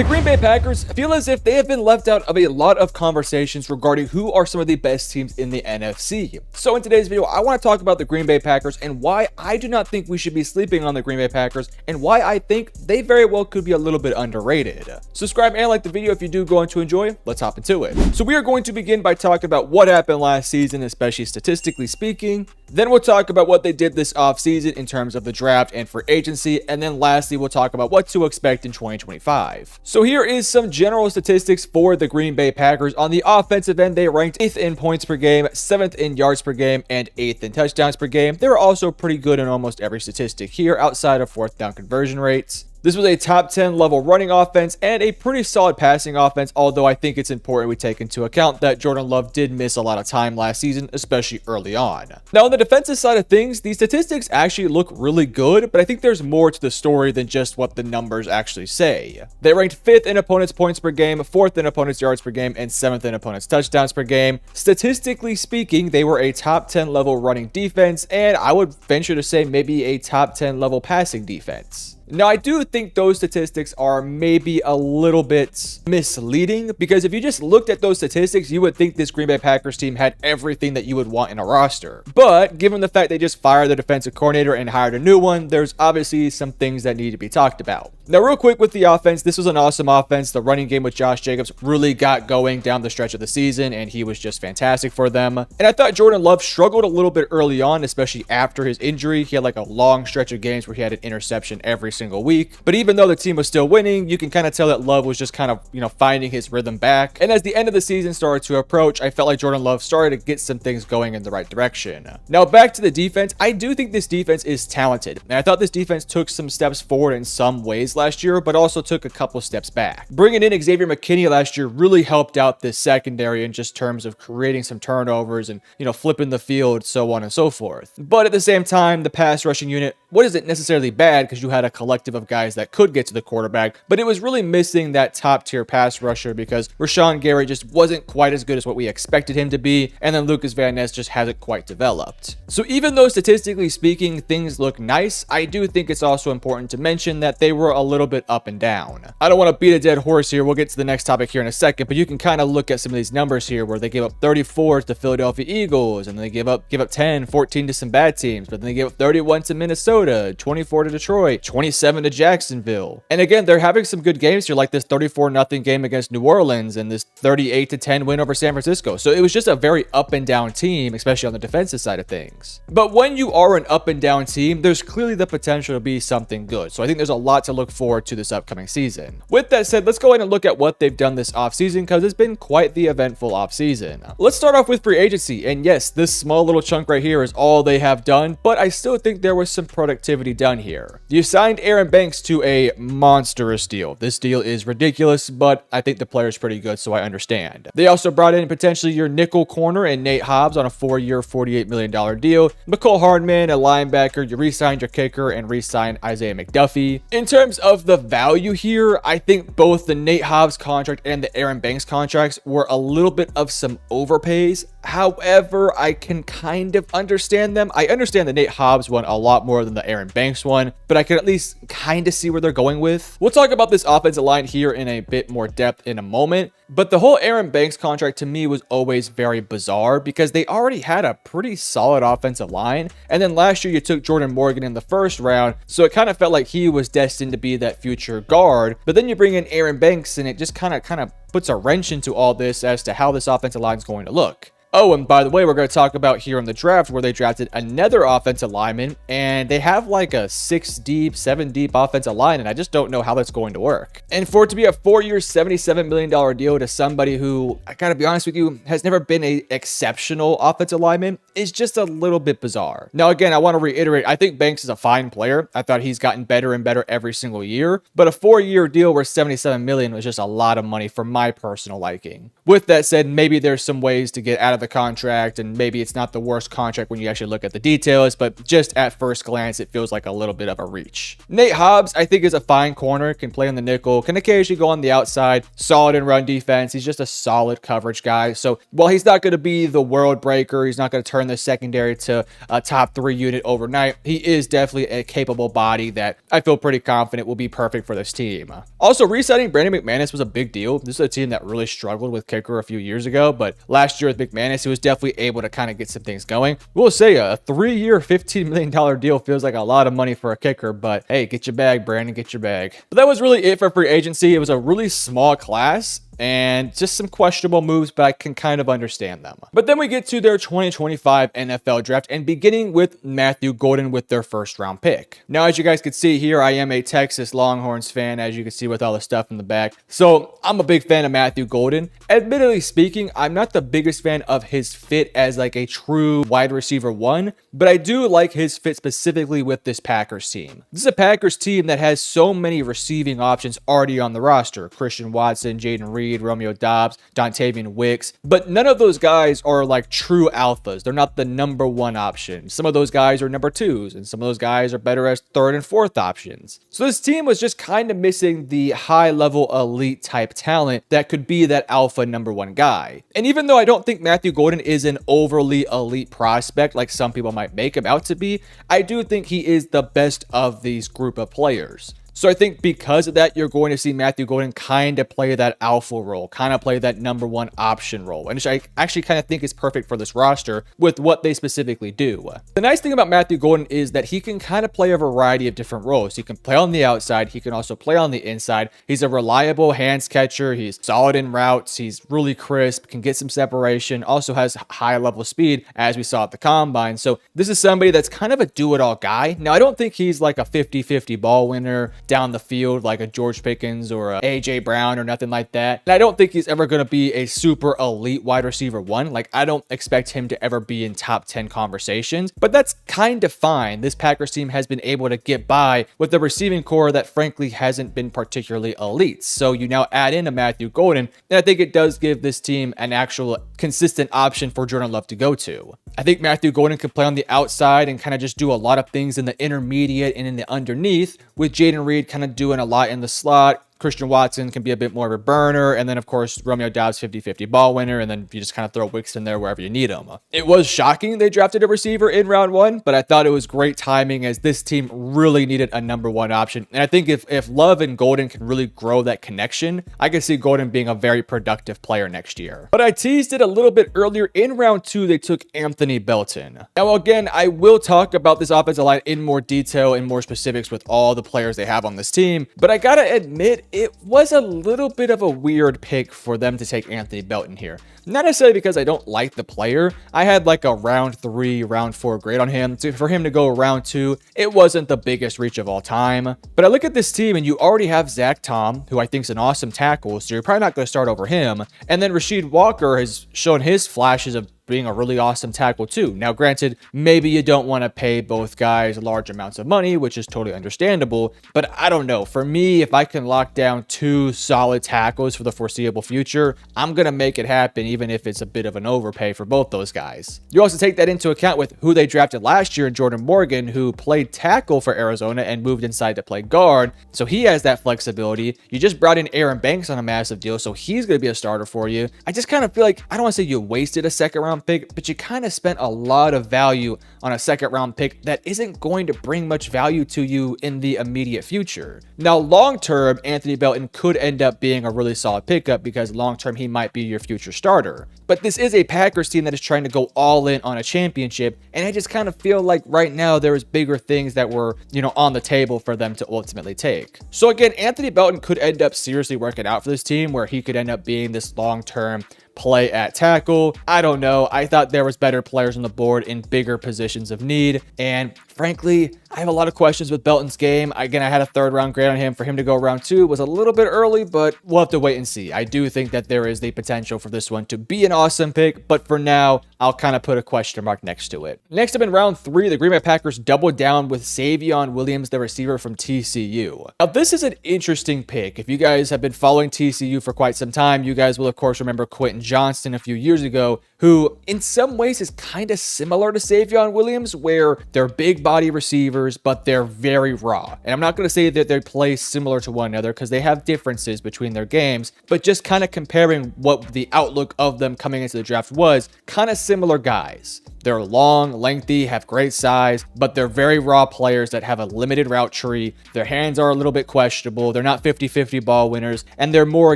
The Green Bay Packers feel as if they have been left out of a lot of conversations regarding who are some of the best teams in the NFC. So in today's video, I want to talk about the Green Bay Packers and why I do not think we should be sleeping on the Green Bay Packers and why I think they very well could be a little bit underrated. Subscribe and like the video if you do go on to enjoy. Let's hop into it. So we are going to begin by talking about what happened last season, especially statistically speaking. Then we'll talk about what they did this offseason in terms of the draft and free agency. And then lastly, we'll talk about what to expect in 2025. So here is some general statistics for the Green Bay Packers. On the offensive end, they ranked 8th in points per game, 7th in yards per game, and 8th in touchdowns per game. They were also pretty good in almost every statistic here outside of fourth down conversion rates. This was a top 10 level running offense and a pretty solid passing offense, although I think it's important we take into account that Jordan Love did miss a lot of time last season, especially early on. Now, on the defensive side of things, these statistics actually look really good, but I think there's more to the story than just what the numbers actually say. They ranked 5th in opponents' points per game, 4th in opponents' yards per game, and 7th in opponents' touchdowns per game. Statistically speaking, they were a top 10 level running defense, and I would venture to say maybe a top 10 level passing defense. Now, I do think those statistics are maybe a little bit misleading because if you just looked at those statistics, you would think this Green Bay Packers team had everything that you would want in a roster. But given the fact they just fired the defensive coordinator and hired a new one, there's obviously some things that need to be talked about. Now, real quick with the offense, this was an awesome offense. The running game with Josh Jacobs really got going down the stretch of the season, and he was just fantastic for them. And I thought Jordan Love struggled a little bit early on, especially after his injury. He had like a long stretch of games where he had an interception every single week. But even though the team was still winning, you can kind of tell that Love was just kind of, finding his rhythm back. And as the end of the season started to approach, I felt like Jordan Love started to get some things going in the right direction. Now, back to the defense, I do think this defense is talented. And I thought this defense took some steps forward in some ways last year, but also took a couple steps back. Bringing in Xavier McKinney last year really helped out this secondary in just terms of creating some turnovers and, flipping the field, so on and so forth. But at the same time, the pass rushing unit wasn't necessarily bad because you had a collective of guys that could get to the quarterback, but it was really missing that top tier pass rusher because Rashawn Gary just wasn't quite as good as what we expected him to be, and then Lucas Van Ness just hasn't quite developed. So even though statistically speaking things look nice, I do think it's also important to mention that they were a little bit up and down. I don't want to beat a dead horse here. We'll get to the next topic here in a second, but you can kind of look at some of these numbers here where they gave up 34 to the Philadelphia Eagles, and they give up 10, 14 to some bad teams, but then they gave up 31 to Minnesota, 24 to Detroit, 27 to Jacksonville. And again, they're having some good games here, like this 34-0 game against New Orleans and this 38-10 win over San Francisco. So it was just a very up and down team, especially on the defensive side of things. But when you are an up and down team, there's clearly the potential to be something good. So I think there's a lot to look forward to this upcoming season. With that said, let's go ahead and look at what they've done this offseason because it's been quite the eventful offseason. Let's start off with free agency. And yes, this small little chunk right here is all they have done, but I still think there was some productivity done here. You signed Aaron Banks to a monstrous deal. This deal is ridiculous, but I think the player's pretty good, so I understand. They also brought in potentially your nickel corner and Nate Hobbs on a 4-year, $48 million deal. McCole Hardman, a linebacker. You re-signed your kicker and re-signed Isaiah McDuffie. In terms of the value here, I think both the Nate Hobbs contract and the Aaron Banks contracts were a little bit of some overpays. However, I can kind of understand them. I understand the Nate Hobbs one a lot more than the Aaron Banks one, but I can at least kind of see where they're going with. We'll talk about this offensive line here in a bit more depth in a moment, but the whole Aaron Banks contract to me was always very bizarre because they already had a pretty solid offensive line, and then last year you took Jordan Morgan in the first round, so it kind of felt like he was destined to be that future guard, but then you bring in Aaron Banks and it just kind of puts a wrench into all this as to how this offensive line is going to look. Oh, and by the way, we're going to talk about here in the draft where they drafted another offensive lineman, and they have like a 6-deep, 7-deep offensive line, and I just don't know how that's going to work. And for it to be a 4-year, $77 million deal to somebody who, I got to be honest with you, has never been an exceptional offensive lineman is just a little bit bizarre. Now, again, I want to reiterate, I think Banks is a fine player. I thought he's gotten better and better every single year, but a 4-year deal worth $77 million was just a lot of money for my personal liking. With that said, maybe there's some ways to get out of the contract, and maybe it's not the worst contract when you actually look at the details, but just at first glance, it feels like a little bit of a reach. Nate Hobbs, I think, is a fine corner, can play on the nickel, can occasionally go on the outside, solid in run defense. He's just a solid coverage guy. So while he's not going to be the world breaker, he's not going to turn the secondary to a top 3 unit overnight, he is definitely a capable body that I feel pretty confident will be perfect for this team. Also, re-signing Brandon McManus was a big deal. This is a team that really struggled with kicker a few years ago, but last year with McManus, he was definitely able to kind of get some things going. We'll say a 3-year, $15 million deal feels like a lot of money for a kicker, but hey, get your bag, Brandon, get your bag. But that was really it for free agency. It was a really small class and just some questionable moves, but I can kind of understand them. But then we get to their 2025 NFL draft, and beginning with Matthew Golden with their first round pick. Now, as you guys can see here, I am a Texas Longhorns fan, as you can see with all the stuff in the back. So I'm a big fan of Matthew Golden. Admittedly speaking, I'm not the biggest fan of his fit as like a true wide receiver 1, but I do like his fit specifically with this Packers team. This is a Packers team that has so many receiving options already on the roster. Christian Watson, Jaden Reed, Romeo Doubs, Dontavian Wicks, but none of those guys are like true alphas. They're not the number 1 option. Some of those guys are number 2s, and some of those guys are better as 3rd and 4th options. So this team was just kind of missing the high-level elite type talent that could be that alpha number 1 guy. And even though I don't think Matthew Golden is an overly elite prospect like some people might make him out to be, I do think he is the best of these group of players. So I think because of that, you're going to see Matthew Golden kind of play that alpha role, kind of play that number 1 option role, and which I actually kind of think is perfect for this roster with what they specifically do. The nice thing about Matthew Golden is that he can kind of play a variety of different roles. He can play on the outside. He can also play on the inside. He's a reliable hands catcher. He's solid in routes. He's really crisp, can get some separation, also has high level speed, as we saw at the combine. So this is somebody that's kind of a do-it-all guy. Now, I don't think he's like a 50-50 ball winner down the field like a George Pickens or a AJ Brown or nothing like that. And I don't think he's ever going to be a super elite wide receiver 1. Like, I don't expect him to ever be in top 10 conversations, but that's kind of fine. This Packers team has been able to get by with the receiving core that frankly hasn't been particularly elite. So you now add in a Matthew Golden, and I think it does give this team an actual consistent option for Jordan Love to go to. I think Matthew Golden can play on the outside and kind of just do a lot of things in the intermediate and in the underneath, with Jaden Reed kind of doing a lot in the slot. Christian Watson can be a bit more of a burner, and then of course Romeo Doubs 50-50 ball winner, and then you just kind of throw Wicks in there wherever you need him. It was shocking they drafted a receiver in round 1, but I thought it was great timing as this team really needed a number 1 option. And I think if Love and Golden can really grow that connection, I can see Golden being a very productive player next year. But I teased it a little bit earlier. In round 2, they took Anthony Belton. Now again, I will talk about this offensive line in more detail and more specifics with all the players they have on this team, but I gotta admit, it was a little bit of a weird pick for them to take Anthony Belton here. Not necessarily because I don't like the player. I had like a round 3, round 4 grade on him. So for him to go round 2, it wasn't the biggest reach of all time. But I look at this team and you already have Zach Tom, who I think is an awesome tackle, so you're probably not going to start over him. And then Rasheed Walker has shown his flashes of being a really awesome tackle too. Now, granted, maybe you don't want to pay both guys large amounts of money, which is totally understandable, but I don't know. For me, if I can lock down 2 solid tackles for the foreseeable future, I'm going to make it happen, even if it's a bit of an overpay for both those guys. You also take that into account with who they drafted last year in Jordan Morgan, who played tackle for Arizona and moved inside to play guard, so he has that flexibility. You just brought in Aaron Banks on a massive deal, so he's going to be a starter for you. I just kind of feel like, I don't want to say you wasted a second round pick, but you kind of spent a lot of value on a second round pick that isn't going to bring much value to you in the immediate future. Now, long term, Anthony Belton could end up being a really solid pickup because long term he might be your future starter. But this is a Packers team that is trying to go all in on a championship, and I just kind of feel like right now there's bigger things that were, on the table for them to ultimately take. So again, Anthony Belton could end up seriously working out for this team where he could end up being this long-term play at tackle. I don't know. I thought there was better players on the board in bigger positions of need. And frankly, I have a lot of questions with Belton's game. Again, I had a 3rd round grade on him. For him to go round 2 was a little bit early, but we'll have to wait and see. I do think that there is the potential for this one to be an awesome pick, but for now, I'll kind of put a question mark next to it. Next up in round 3, the Green Bay Packers doubled down with Savion Williams, the receiver from TCU. Now, this is an interesting pick. If you guys have been following TCU for quite some time, you guys will of course remember Quentin Johnston a few years ago, who in some ways is kind of similar to Savion Williams, where they're big body receivers, but they're very raw. And I'm not going to say that they play similar to one another because they have differences between their games, but just kind of comparing what the outlook of them coming into the draft was, kind of similar guys. They're long, lengthy, have great size, but they're very raw players that have a limited route tree. Their hands are a little bit questionable. They're not 50-50 ball winners, and they're more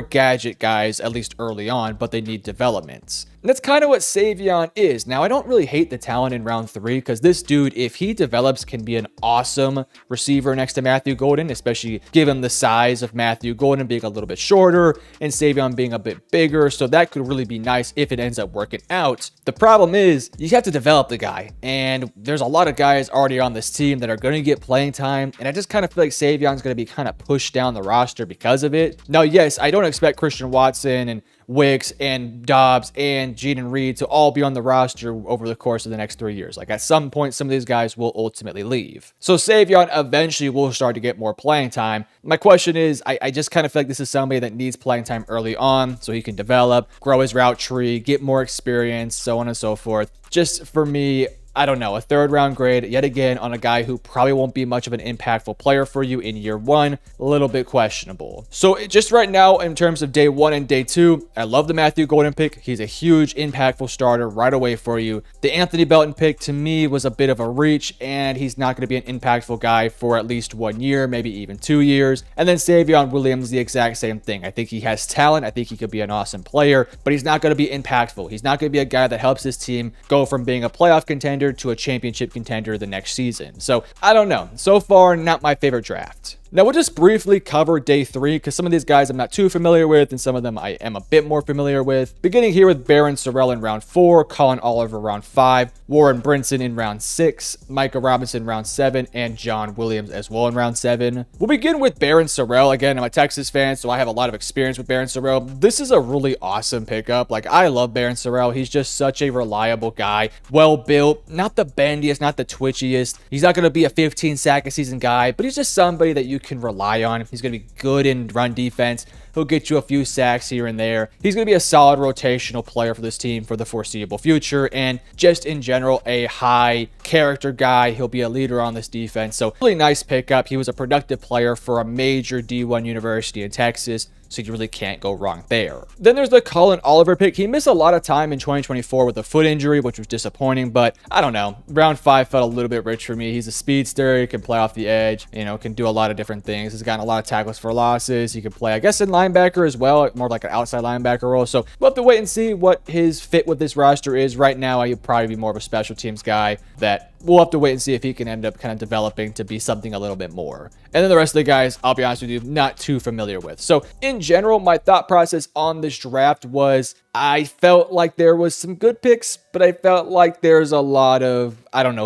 gadget guys, at least early on, but they need developments. And that's kind of what Savion is. Now, I don't really hate the talent in round 3 because this dude, if he develops, can be an awesome receiver next to Matthew Golden, especially given the size of Matthew Golden being a little bit shorter and Savion being a bit bigger. So that could really be nice if it ends up working out. The problem is you have to develop the guy, and there's a lot of guys already on this team that are going to get playing time, and I just kind of feel like Savion's going to be kind of pushed down the roster because of it. Now, yes, I don't expect Christian Watson and Wicks and Dobbs and Jaden Reed to all be on the roster over the course of the next 3 years. Like at some point, some of these guys will ultimately leave. So Savion eventually will start to get more playing time. My question is, I just kind of feel like this is somebody that needs playing time early on so he can develop, grow his route tree, get more experience, so on and so forth. Just for me, I don't know, a 3rd round grade yet again on a guy who probably won't be much of an impactful player for you in year 1. A little bit questionable. So just right now, in terms of day 1 and day 2, I love the Matthew Golden pick. He's a huge impactful starter right away for you. The Anthony Belton pick to me was a bit of a reach, and he's not going to be an impactful guy for at least 1 year, maybe even 2 years. And then Savion Williams, the exact same thing. I think he has talent. I think he could be an awesome player, but he's not going to be impactful. He's not going to be a guy that helps his team go from being a playoff contender to a championship contender the next season. So I don't know. So far, not my favorite draft. Now, we'll just briefly cover day 3 because some of these guys I'm not too familiar with and some of them I am a bit more familiar with. Beginning here with Barron Sorrell in round 4, Colin Oliver round 5, Warren Brinson in round 6, Micah Robinson round 7, and John Williams as well in round 7. We'll begin with Barron Sorrell. Again, I'm a Texas fan, so I have a lot of experience with Barron Sorrell. This is a really awesome pickup. Like, I love Barron Sorrell. He's just such a reliable guy. Well built, not the bendiest, not the twitchiest. He's not going to be a 15 sack a season guy, but he's just somebody that you can rely on. He's going to be good in run defense. He'll get you a few sacks here and there. He's going to be a solid rotational player for this team for the foreseeable future, and just in general, a high character guy. He'll be a leader on this defense. So really nice pickup. He was a productive player for a major D1 university in Texas, so you really can't go wrong there. Then there's the Colin Oliver pick. He missed a lot of time in 2024 with a foot injury, which was disappointing, but I don't know. Round 5 felt a little bit rich for me. He's a speedster. He can play off the edge, can do a lot of different things. He's gotten a lot of tackles for losses. He can play, I guess, in linebacker as well, more like an outside linebacker role. So we'll have to wait and see what his fit with this roster is. Right now, he'll probably be more of a special teams guy that we'll have to wait and see if he can end up kind of developing to be something a little bit more. And then the rest of the guys, I'll be honest with you, not too familiar with. So in general, my thought process on this draft was I felt like there was some good picks, but I felt like there's a lot of,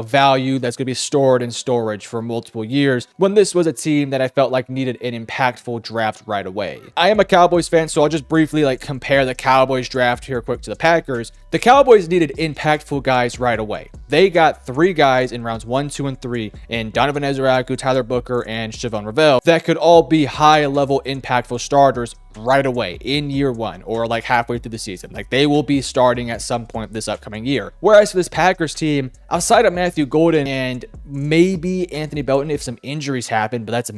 value that's going to be stored in storage for multiple years when this was a team that I felt like needed an impactful draft right away. I am a Cowboys fan, so I'll just briefly compare the Cowboys draft here quick to the Packers. The Cowboys needed impactful guys right away. They got 3 guys in rounds 1, 2, and 3 in Donovan Ezraku, Tyler Booker, and Shavon Ravel that could all be high-level impactful starters right away in year 1 or halfway through the season. They will be starting at some point this upcoming year. Whereas for this Packers team, outside of Matthew Golden and maybe Anthony Belton if some injuries happen, but that's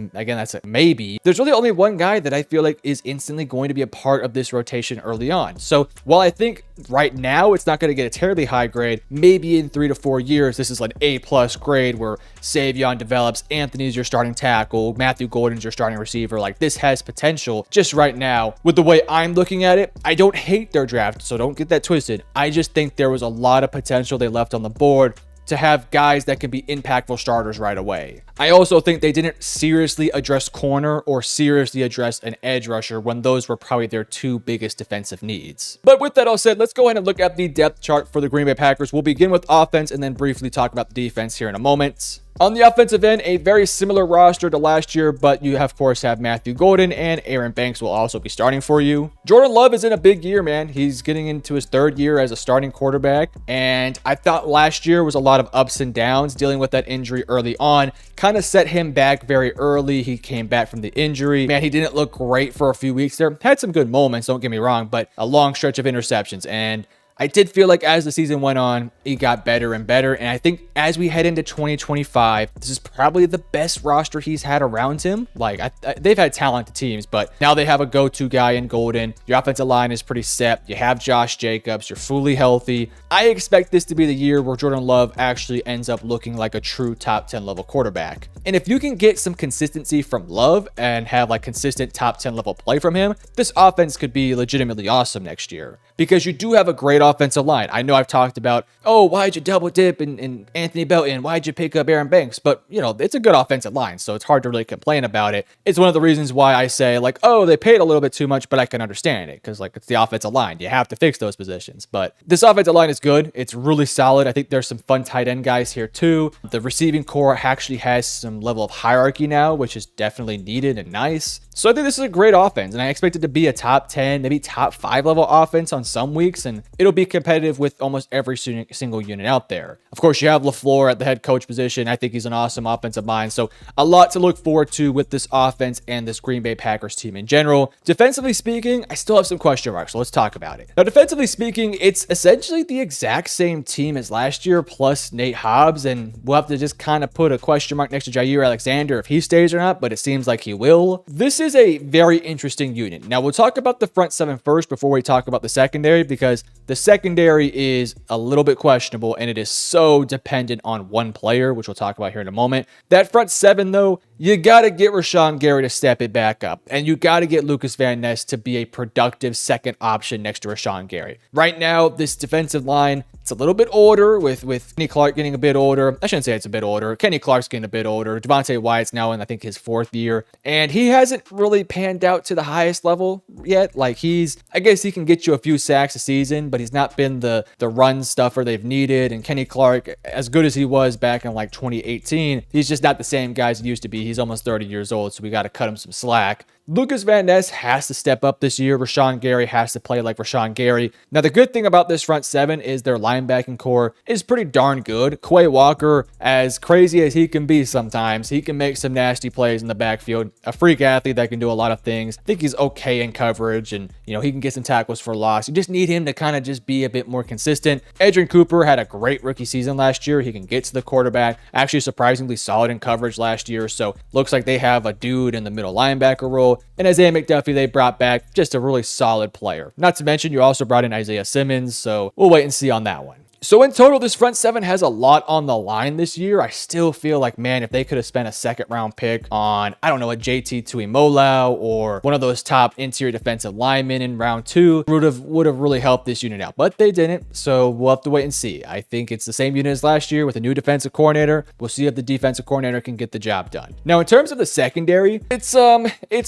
a maybe, there's really only one guy that I feel like is instantly going to be a part of this rotation early on. So while I think right now it's not going to get a terribly high grade, maybe in 3 to 4 years this is an A+ grade where Savion develops, Anthony's your starting tackle, Matthew Golden's your starting receiver. This has potential. Just right now, with the way I'm looking at it, I don't hate their draft, so don't get that twisted. I just think there was a lot of potential they left on the board to have guys that can be impactful starters right away. I also think they didn't seriously address corner or seriously address an edge rusher when those were probably their 2 biggest defensive needs. But with that all said, let's go ahead and look at the depth chart for the Green Bay Packers. We'll begin with offense and then briefly talk about the defense here in a moment. On the offensive end, a very similar roster to last year, but you of course have Matthew Golden, and Aaron Banks will also be starting for you. Jordan Love is in a big year, man. He's getting into his third year as a starting quarterback, and I thought last year was a lot of ups and downs. Dealing with that injury early on kind of set him back very early. He came back from the injury. Man, he didn't look great for a few weeks there. Had some good moments, don't get me wrong, but a long stretch of interceptions. And I did feel like as the season went on, he got better and better. And I think as we head into 2025, this is probably the best roster he's had around him. Like, they've had talented teams, but now they have a go-to guy in Golden. Your offensive line is pretty set. You have Josh Jacobs. You're fully healthy. I expect this to be the year where Jordan Love actually ends up looking like a true top 10 level quarterback. And if you can get some consistency from Love and have like consistent top 10 level play from him, this offense could be legitimately awesome next year. Because you do have a great offensive line. I know I've talked about, oh, why'd you double dip in Anthony Belton? Why'd you pick up Aaron Banks? But, you know, it's a good offensive line, so it's hard to really complain about it. It's one of the reasons why I say, like, oh, they paid a little bit too much, but I can understand it because, like, it's the offensive line. You have to fix those positions. But this offensive line is good. It's really solid. I think there's some fun tight end guys here, too. The receiving core actually has some level of hierarchy now, which is definitely needed and nice. So I think this is a great offense, and I expect it to be a top 10, maybe top 5 level offense on some weeks, and it'll be competitive with almost every single unit out there. Of course, you have LaFleur at the head coach position. I think he's an awesome offensive mind, so a lot to look forward to with this offense and this Green Bay Packers team in general. Defensively speaking, I still have some question marks, so let's talk about it. Now, defensively speaking, it's essentially the exact same team as last year, plus Nate Hobbs, and we'll have to just kind of put a question mark next to Jair Alexander if he stays or not, but it seems like he will. This is a very interesting unit. Now, we'll talk about the front seven first before we talk about the secondary, because the secondary is a little bit questionable and it is so dependent on one player, which we'll talk about here in a moment. That front seven, though, you got to get Rashawn Gary to step it back up, and you got to get Lucas Van Ness to be a productive second option next to Rashawn Gary. Right now, this defensive line, it's a little bit older with Kenny Clark getting a bit older. I shouldn't say it's a bit older. Kenny Clark's getting a bit older. Devontae Wyatt's now in, I think, his 4th year, and he hasn't really panned out to the highest level yet. Like, I guess he can get you a few sacks a season, but he's not been the run stuffer they've needed. And Kenny Clark, as good as he was back in like 2018, he's just not the same guy as he used to be. He's almost 30 years old, so we got to cut him some slack. Lucas Van Ness has to step up this year. Rashawn Gary has to play like Rashawn Gary. Now, the good thing about this front seven is their linebacking core is pretty darn good. Quay Walker, as crazy as he can be sometimes, he can make some nasty plays in the backfield. A freak athlete that can do a lot of things. I think he's okay in coverage, and, you know, he can get some tackles for loss. You just need him to kind of just be a bit more consistent. Edgerrin Cooper had a great rookie season last year. He can get to the quarterback. Actually, surprisingly solid in coverage last year. So looks like they have a dude in the middle linebacker role. And Isaiah McDuffie, they brought back just a really solid player. Not to mention, you also brought in Isaiah Simmons, so we'll wait and see on that one. So in total, this front seven has a lot on the line this year. I still feel like, man, if they could have spent a 2nd round pick on, I don't know, a JT Tuimoloau or one of those top interior defensive linemen in round 2, would have really helped this unit out. But they didn't, so we'll have to wait and see. I think it's the same unit as last year with a new defensive coordinator. We'll see if the defensive coordinator can get the job done. Now, in terms of the secondary, it's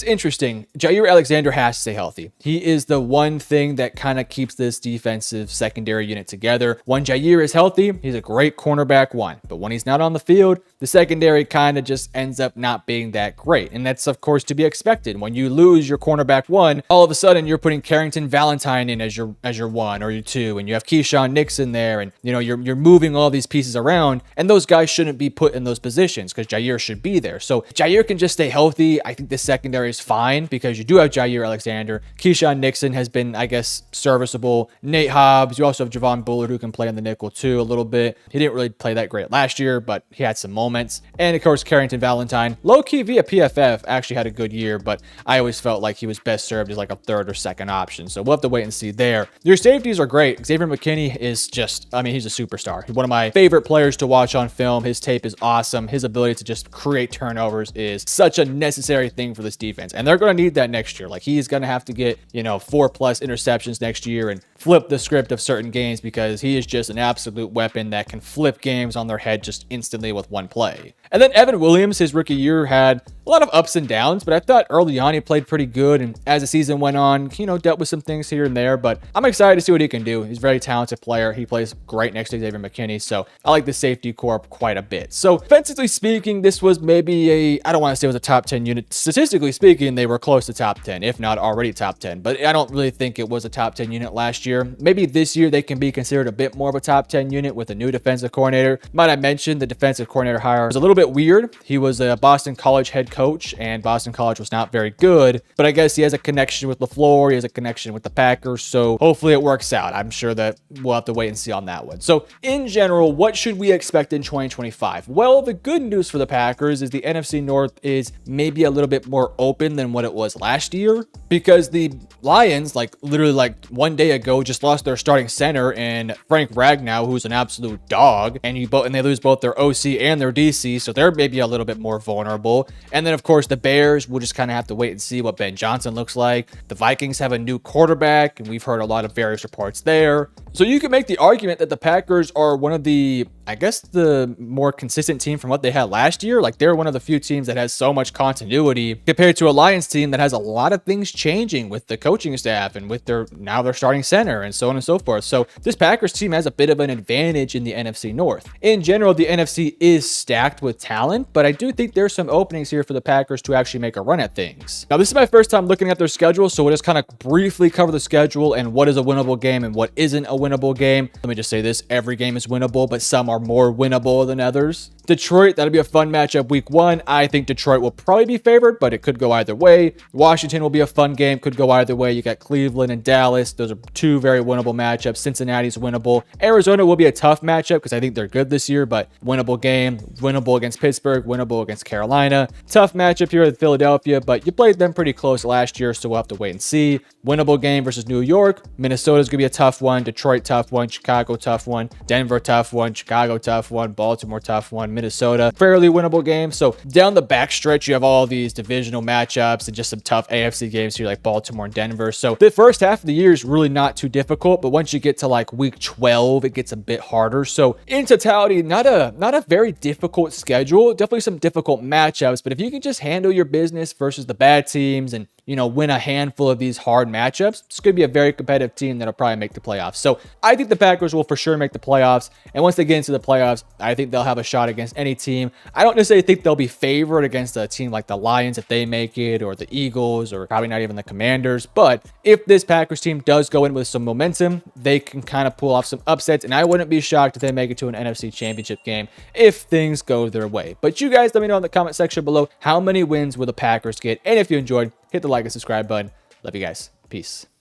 interesting. Jair Alexander has to stay healthy. He is the one thing that kind of keeps this defensive secondary unit together. When Jair is healthy, he's a great cornerback 1, but when he's not on the field, the secondary kind of just ends up not being that great. And that's, of course, to be expected. When you lose your cornerback 1, all of a sudden you're putting Carrington Valentine in as your 1 or your 2, and you have Keyshawn Nixon there, and you know you're moving all these pieces around, and those guys shouldn't be put in those positions because Jair should be there. So Jair can just stay healthy. I think the secondary is fine because you do have Jair Alexander. Keyshawn Nixon has been, I guess, serviceable. Nate Hobbs. You also have Javon Bullard, who can play on the nickel too a little bit. He didn't really play that great last year, but he had some moments. And of course, Carrington Valentine, low-key via PFF, actually had a good year, but I always felt like he was best served as like a 3rd or 2nd option. So we'll have to wait and see there. Your safeties are great. Xavier McKinney is just, I mean, he's a superstar. He's one of my favorite players to watch on film. His tape is awesome. His ability to just create turnovers is such a necessary thing for this defense. And they're going to need that next year. Like, he's going to have to get, 4+ interceptions next year and flip the script of certain games because he is just an absolute weapon that can flip games on their head just instantly with one play. And then Evan Williams, his rookie year, had a lot of ups and downs, but I thought early on he played pretty good. And as the season went on, dealt with some things here and there, but I'm excited to see what he can do. He's a very talented player. He plays great next to Xavier McKinney. So I like the safety core quite a bit. So offensively speaking, this was maybe I don't want to say it was a top 10 unit. Statistically speaking, they were close to top 10, if not already top 10, but I don't really think it was a top 10 unit last year. Maybe this year they can be considered a bit more of a top 10 unit with a new defensive coordinator. Might I mention the defensive coordinator hire was a little bit weird. He was a Boston College head coach, and Boston College was not very good, but I guess he has a connection with LaFleur. He has a connection with the Packers, so hopefully it works out. I'm sure that we'll have to wait and see on that one. So in general, what should we expect in 2025? Well, the good news for the Packers is the NFC North is maybe a little bit more open than what it was last year, because the Lions, literally one day ago, just lost their starting center and Frank Ragnow, who's an absolute dog, and they lose both their OC and their DC, so they're maybe a little bit more vulnerable. And then of course the Bears, we'll just kind of have to wait and see what Ben Johnson looks like. The Vikings have a new quarterback, and we've heard a lot of various reports there. So you can make the argument that the Packers are one of the, I guess, the more consistent team from what they had last year. They're one of the few teams that has so much continuity compared to a Lions team that has a lot of things changing with the coaching staff and with their starting center and so on and so forth. So this Packers team has a bit of an advantage in the NFC North. In general, the NFC is stacked with talent, but I do think there's some openings here for the Packers to actually make a run at things. Now, this is my first time looking at their schedule, so we'll just kind of briefly cover the schedule and what is a winnable game and what isn't a winnable game. Let me just say this: every game is winnable, but some are more winnable than others. Detroit, that'll be a fun matchup week 1. I think Detroit will probably be favored, but it could go either way. Washington will be a fun game, could go either way. You got Cleveland and Dallas. Those are two very winnable matchups. Cincinnati's winnable. Arizona will be a tough matchup because I think they're good this year, but winnable game. Winnable against Pittsburgh, winnable against Carolina. Tough matchup here with Philadelphia, but you played them pretty close last year, so we'll have to wait and see. Winnable game versus New York. Minnesota's going to be a tough one. Detroit, tough one. Chicago, tough one. Denver, tough one. Chicago, tough one. Baltimore, tough one. Minnesota, fairly winnable game. So down the backstretch, you have all these divisional matchups and just some tough AFC games here like Baltimore and Denver. So the first half of the year is really not too difficult, but once you get to week 12, it gets a bit harder. So in totality, not a very difficult schedule. Definitely some difficult matchups, but if you can just handle your business versus the bad teams and win a handful of these hard matchups, it's going to be a very competitive team that'll probably make the playoffs. So I think the Packers will for sure make the playoffs. And once they get into the playoffs, I think they'll have a shot against any team. I don't necessarily think they'll be favored against a team like the Lions if they make it, or the Eagles, or probably not even the Commanders. But if this Packers team does go in with some momentum, they can kind of pull off some upsets. And I wouldn't be shocked if they make it to an NFC Championship game if things go their way. But you guys let me know in the comment section below, how many wins will the Packers get? And if you enjoyed, hit the like and subscribe button. Love you guys. Peace.